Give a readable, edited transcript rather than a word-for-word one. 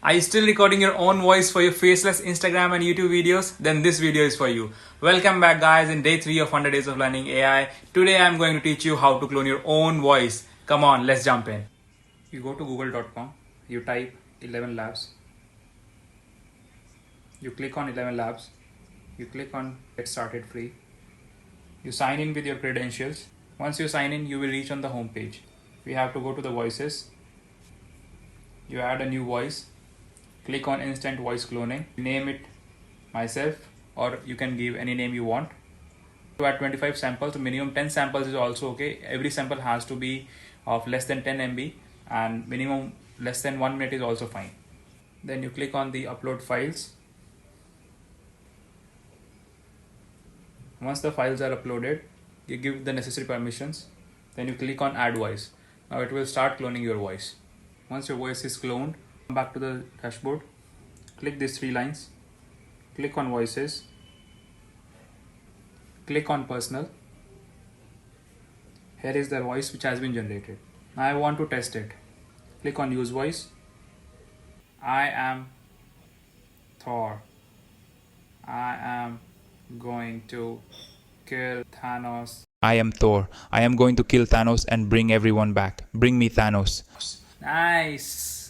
Are you still recording your own voice for your faceless Instagram and YouTube videos? Then this video is for you. Welcome back guys in day 3 of 100 days of learning AI. Today I'm going to teach you how to clone your own voice. Come on, let's jump in. You go to google.com, you type 11 labs. You click on 11 labs. You click on get started free. You sign in with your credentials. Once you sign in, you will reach on the home page. We have to go to the voices. You add a new voice. Click on instant voice cloning. Name it myself, or you can give any name you want. To add 25 samples, minimum 10 samples is also okay. Every sample has to be of less than 10 MB and minimum less than 1 minute is also fine. Then you click on the upload files. Once the files are uploaded, you give the necessary permissions. Then you click on add voice. Now it will start cloning your voice. Once your voice is cloned, come back to the dashboard. Click these 3 lines. Click on voices. Click on personal. Here is the voice which has been generated. Now I want to test it. Click on use voice. I am Thor. I am going to kill Thanos. I am Thor. I am going to kill Thanos and bring everyone back. Bring me Thanos. Nice.